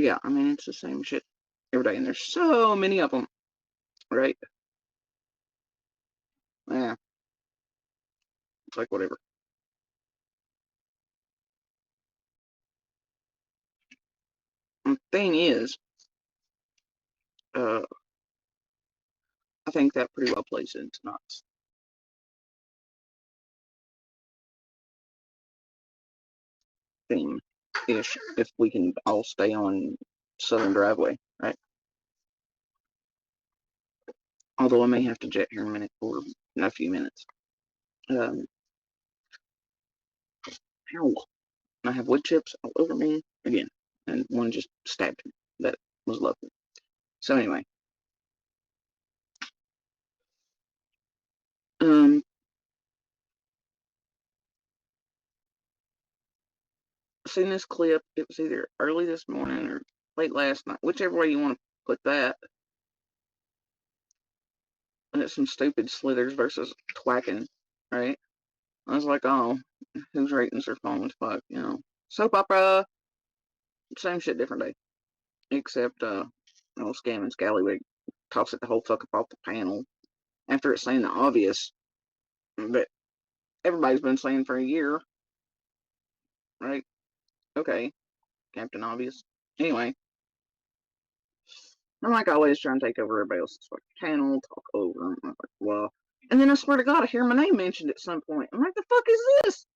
Yeah, I mean, it's the same shit every day, and there's so many of them, right? Yeah, it's like whatever. The thing is, uh, I think that pretty well plays into tonight's theme-ish, if we can all stay on Southern Driveway, right? Although I may have to jet here in a minute or in a few minutes. Um, ow. I have wood chips all over me again, and one just stabbed me. That was lovely. So anyway, um, seen this clip. It was either early this morning or late last night, whichever way you want to put that. And it's some stupid slithers versus twacking, right? I was like, oh, whose ratings are falling to fuck, you know? Soap opera, same shit, different day. Except, old Scam and Scallywag toss it the whole fuck up off the panel after it's saying the obvious that everybody's been saying for a year, right? Okay, Captain Obvious. Anyway, I'm like always trying to take over everybody else's fucking channel, talk over them. I'm like, well, and then I swear to God, I hear my name mentioned at some point. I'm like, the fuck is this?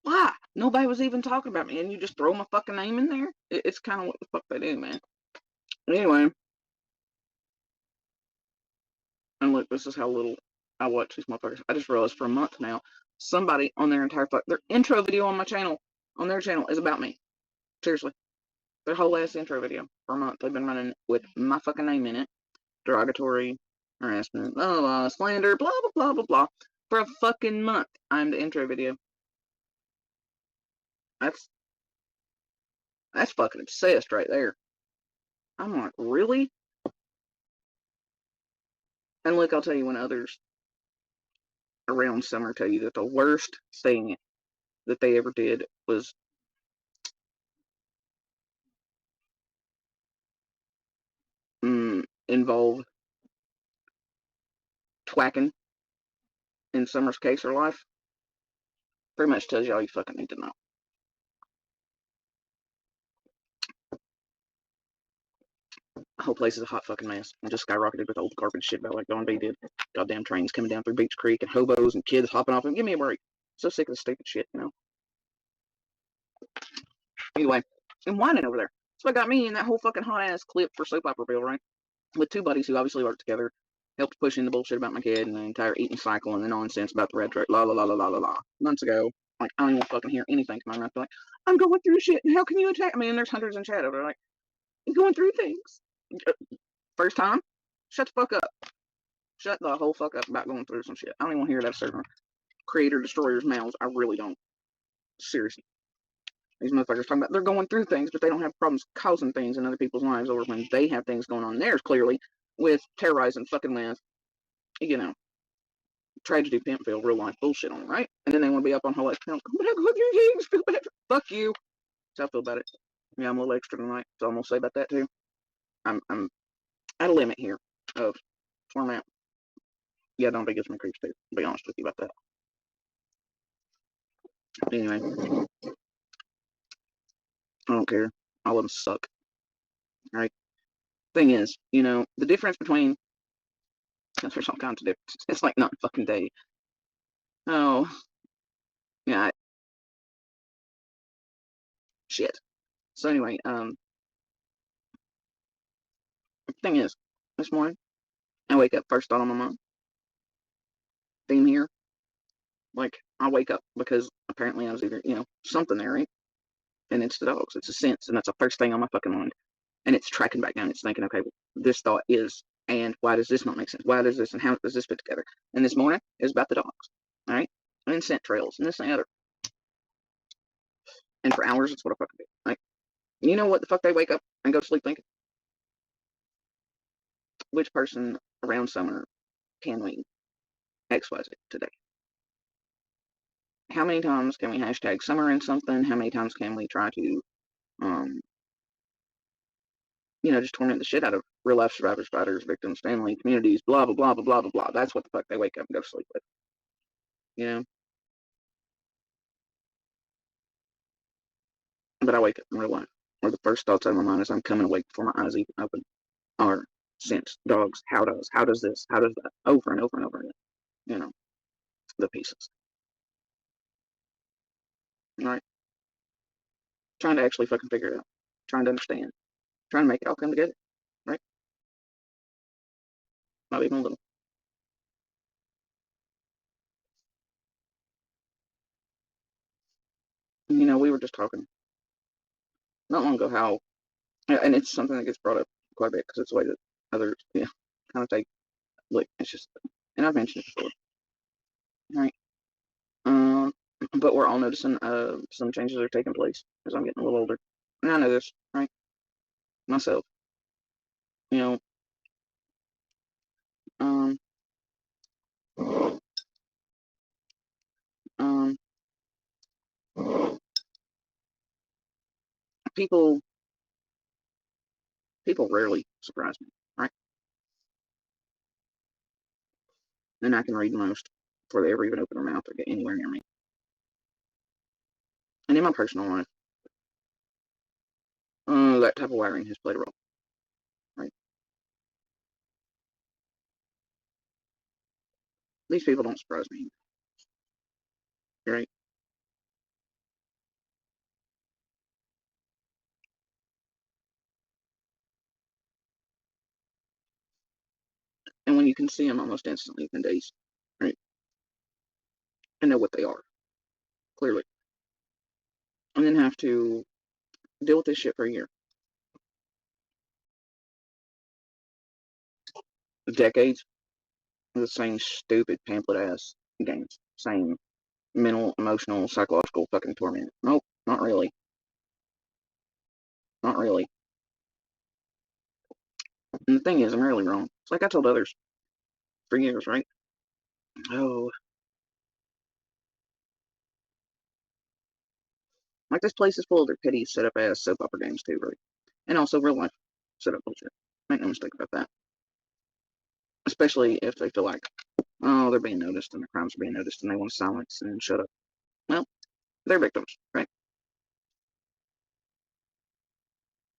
Why? Nobody was even talking about me, and you just throw my fucking name in there? It's kind of what the fuck they do, man. Anyway, and look, this is how little I watch these motherfuckers. I just realized for a month now, somebody on their entire their intro video on my channel, on their channel, is about me. Seriously. Their whole ass intro video for a month. They've been running with my fucking name in it. Derogatory, harassment, blah, blah, blah, slander, blah, blah, blah, blah, blah. For a fucking month, I'm the intro video. That's fucking obsessed right there. I'm like, really? And look, I'll tell you when others around Summer tell you that the worst thing that they ever did was involve twacking in Summer's case or life. Pretty much tells you all you fucking need to know. The whole place is a hot fucking mess. And just skyrocketed with old garbage shit about like Don B did. Goddamn trains coming down through Beach Creek and hobos and kids hopping off. And give me a break. So sick of the stupid shit, you know. Anyway, I'm whining over there. So I got me in that whole fucking hot ass clip for Soap Opera Bill, right? With two buddies who obviously work together, helped push in the bullshit about my kid and the entire eating cycle and the nonsense about the red truck, la la la la la la la. Months ago, like I don't even want to fucking hear anything come out of my mouth. Like, I'm going through shit, and how can you attack me? And there's hundreds in chat over there, like, I'm going through things. First time, shut the fuck up. Shut the whole fuck up about going through some shit. I don't even want to hear that certain creator destroyers' mouths. I really don't. Seriously. These motherfuckers talking about they're going through things, but they don't have problems causing things in other people's lives over when they have things going on theirs, clearly, with terrorizing fucking with, you know, tragedy Pimpville, real life bullshit on them, right? And then they want to be up on whole account. But I go through things, feel bad. Fuck you. That's how I feel about it. Yeah, I'm a little extra tonight, so I'm gonna say about that too. I'm at a limit here of format. Yeah, don't be gets me creeps too. I'll be honest with you about that. Anyway, I don't care. All of them suck. Right? Thing is, you know, the difference between there's all kinds of differences. It's like not fucking day. Oh, yeah, shit. So anyway, the thing is, this morning I wake up first thought on my mind. Theme here. Like I wake up because apparently I was either, you know, something there, right? And it's the dogs. It's a sense, and that's the first thing on my fucking mind. And it's tracking back down. It's thinking, okay, well, this thought is, and why does this not make sense? Why does this, and how does this fit together? And this morning is about the dogs, all right? And scent trails, and this and the other. And for hours, it's what I fucking do. Like, you know what the fuck they wake up and go to sleep thinking? Which person around Summer can we XYZ today? How many times can we hashtag Summer in something? How many times can we try to just torment the shit out of real life survivors, fighters, victims, family, communities, blah, blah, blah, blah, blah, blah, blah. That's what the fuck they wake up and go to sleep with. You know? But I wake up in real life, where the first thoughts out of my mind is I'm coming awake before my eyes even open are scents, dogs, how does this, how does that, over and over and over again. You know, the pieces. All right? Trying to actually fucking figure it out. Trying to understand. Trying to make it all come together. Right? Not even a little. We were just talking not long ago how, and it's something that gets brought up quite a bit because it's the way that others, kind of take, look, it's just, and I've mentioned it before, right? Um, but we're all noticing some changes are taking place as I'm getting a little older. And I know this, right? Myself, you know, um, um, people, people rarely surprise me, right? And I can read most before they ever even open their mouth or get anywhere near me. And in my personal life, that type of wiring has played a role, right? These people don't surprise me, right? And when you can see them almost instantly within days, right? And know what they are, clearly. And then have to deal with this shit for a year. Decades of the same stupid pamphlet ass games. Same mental, emotional, psychological fucking torment. Nope, not really. Not really. And the thing is, I'm rarely wrong. It's like I told others for years, right? Oh, like this place is full of their petty set up ass soap opera games too, right? And also real life set up bullshit. Make no mistake about that. Especially if they feel like, oh, they're being noticed and their crimes are being noticed and they want to silence and shut up. Well, they're victims, right?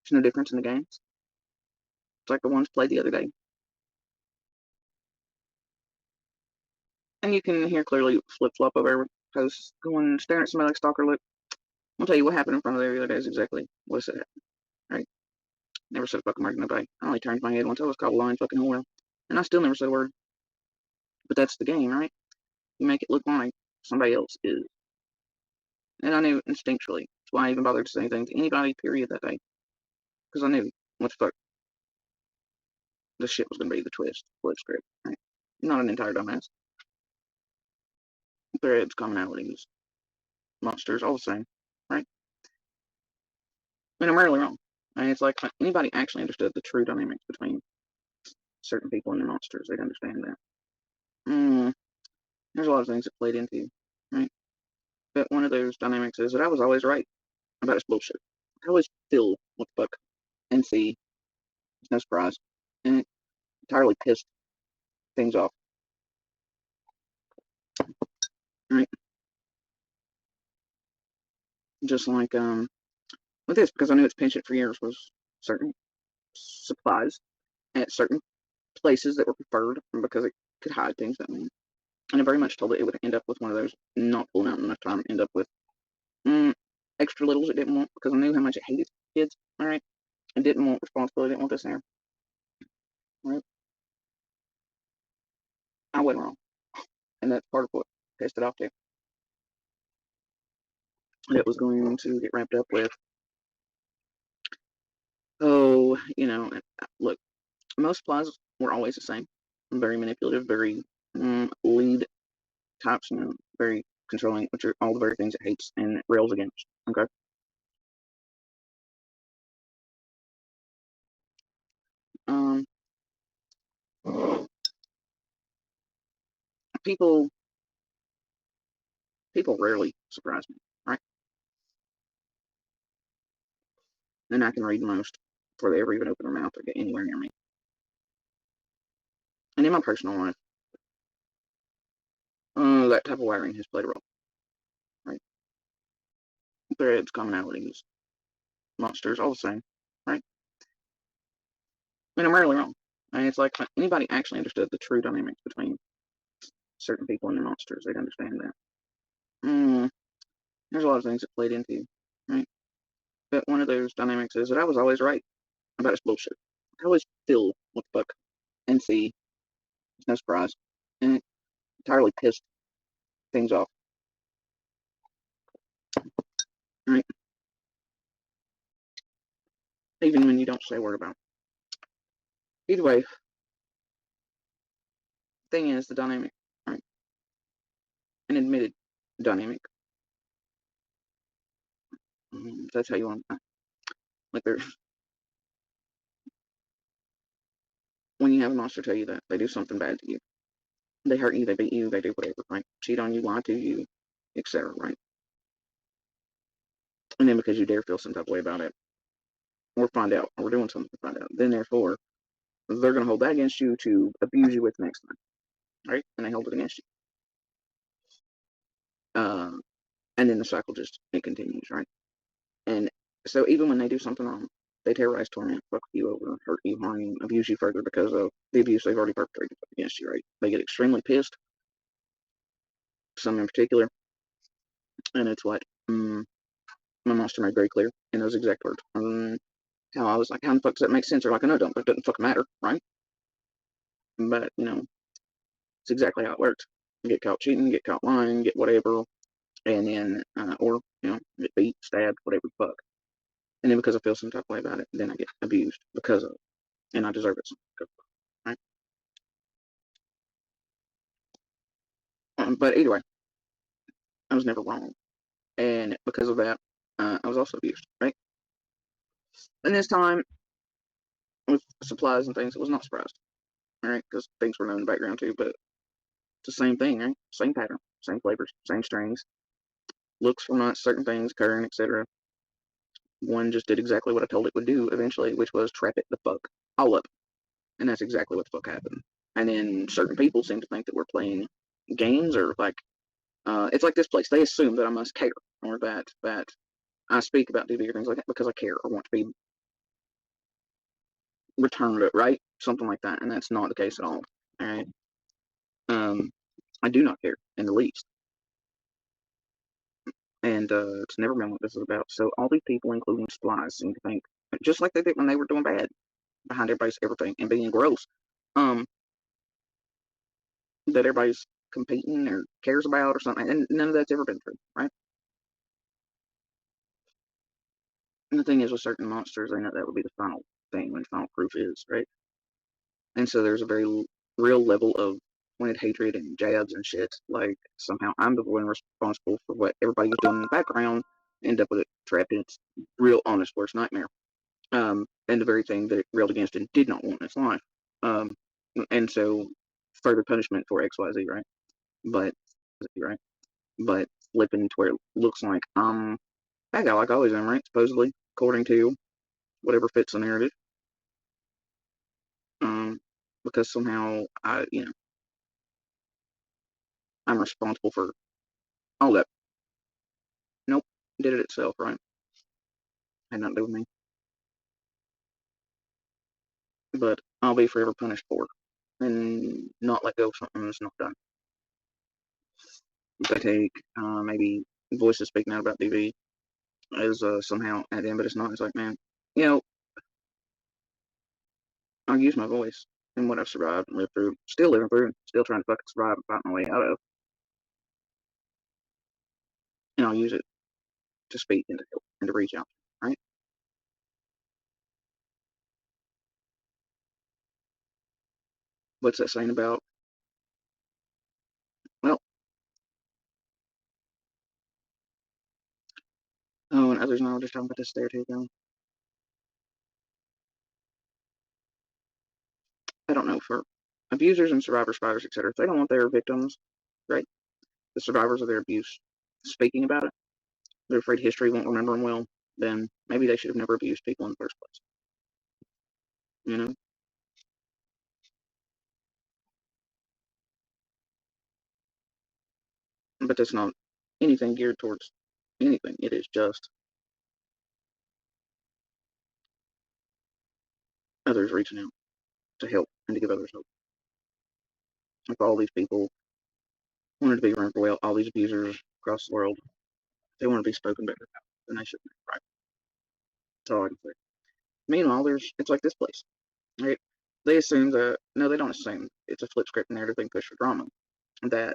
There's no difference in the games. It's like the ones played the other day. And you can hear clearly flip flop over posts going staring at somebody like stalker look. I'll tell you what happened in front of there the other day is exactly what I said happened. Right? Never said a fucking word to nobody. I only turned my head once I was called a lying fucking whore. And I still never said a word. But that's the game, right? You make it look like somebody else is. And I knew instinctually. That's why I even bothered to say anything to anybody, period, that day. Because I knew what the fuck this shit was going to be, the twist, flip script, right? I'm not an entire dumbass. Threads, commonalities, monsters, all the same, right? And I'm rarely wrong. And it's like anybody actually understood the true dynamics between certain people and the monsters, they'd understand that. There's a lot of things that played into, right? But one of those dynamics is that I was always right about this bullshit. I always feel what the fuck and see. It's no surprise. And it entirely pissed things off, right? Just like with this, because I knew its penchant for years was certain supplies at certain places that were preferred because it could hide things that mean. And I very much told it would end up with one of those not pulling out enough time, end up with extra littles it didn't want because I knew how much it hated kids, all right? And didn't want responsibility, didn't want this there, right? I went wrong. And that's part of what pissed it off too. It was going to get wrapped up with, oh, look, most supplies were always the same. Very manipulative, very lead types, very controlling, which are all the very things it hates and rails against. Okay. Um, people, people rarely surprise me, right? And I can read most before they ever even open their mouth or get anywhere near me. And in my personal life, that type of wiring has played a role, right? Threads, commonalities, monsters, all the same, right? And I'm rarely wrong. And it's like anybody actually understood the true dynamics between certain people and the monsters, they'd understand that. There's a lot of things that played into, right? But one of those dynamics is that I was always right about this bullshit. I always feel what the fuck and see, no surprise, and it entirely pissed things off, right? Even when you don't say a word about it. Either way, thing is the dynamic, right? An admitted dynamic. That's how you want to, like, when you have a monster tell you that they do something bad to you, they hurt you, they beat you, they do whatever, right? Cheat on you, lie to you, etc., right? And then because you dare feel some type of way about it, or find out, or we're doing something to find out, then therefore they're going to hold that against you to abuse you with next time, right? And they hold it against you. And then the cycle just, it continues, right? And so even when they do something wrong, they terrorize, torment, fuck you over, hurt you, harm you, abuse you further because of the abuse they've already perpetrated against you, right? They get extremely pissed, some in particular, and it's what my monster made very clear in those exact words. How I was like, how the fuck does that make sense? They're like, I know, don't, but it doesn't fucking matter, right? But, it's exactly how it works. You get caught cheating, get caught lying, get whatever, and then, or, get beat, stabbed, whatever the fuck. And then because I feel some type of way about it, then I get abused because of it. And I deserve it, right? But either way, I was never wrong. And because of that, I was also abused, right? And this time, with supplies and things, it was not surprised, right? Because things were known in the background too, but it's the same thing, right? Same pattern, same flavors, same strings. Looks for not certain things occurring, etc. One just did exactly what I told it would do eventually, which was trap it the fuck all up. And that's exactly what the fuck happened. And then certain people seem to think that we're playing games or like, it's like this place. They assume that I must care or that I speak about DV or things like that because I care or want to be returned, right? Something like that. And that's not the case at all. All right. I do not care in the least. And it's never been what this is about. So all these people, including Splice, seem to think, just like they did when they were doing bad, behind everybody's everything and being gross, that everybody's competing or cares about or something. And none of that's ever been true, right? And the thing is, with certain monsters, they know that would be the final thing when final proof is, right? And so there's a very real level of pointed hatred and jabs and shit. Like, somehow I'm the one responsible for what everybody was doing in the background, end up with it trapped in its real, honest, worst nightmare. And the very thing that it railed against and did not want in its life. And so, further punishment for XYZ, right? But, right? But flipping to where it looks like bad guy like I always am, right? Supposedly, according to whatever fits the narrative. Because somehow I'm responsible for all that. Nope, did it itself, right? Had nothing to do with me. But I'll be forever punished for it and not let go of something that's not done. If I take maybe voices speaking out about DV as somehow at the end, but it's not. It's like, man, I'll use my voice and what I've survived and lived through, still living through, still trying to fucking survive and fight my way out of, and I'll use it to speak and to help and to reach out, right? What's that saying about? Well, oh, and others and I were just talking about this there too, though. I don't know, for abusers and survivors, spiders, etc. If they don't want their victims, right, the survivors of their abuse, speaking about it, they're afraid history won't remember them well, then maybe they should have never abused people in the first place. you know. But that's not anything geared towards anything. It is just others reaching out to help and to give others hope. If all these people wanted to be remembered well, all these abusers across the world, they want to be spoken better about, then they shouldn't. Right? That's all I can say. Meanwhile, it's like this place. Right? They assume that no, they don't assume. It's a flip script narrative being pushed for drama. That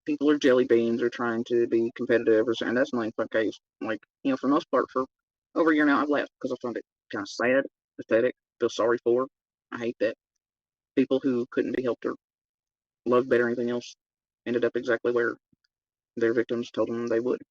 people are jelly beans or trying to be competitive and that's not the case. Like, for the most part, for over a year now, I've left because I found it kind of sad, pathetic, feel sorry for. I hate that people who couldn't be helped or loved better or anything else ended up exactly where their victims told them they would.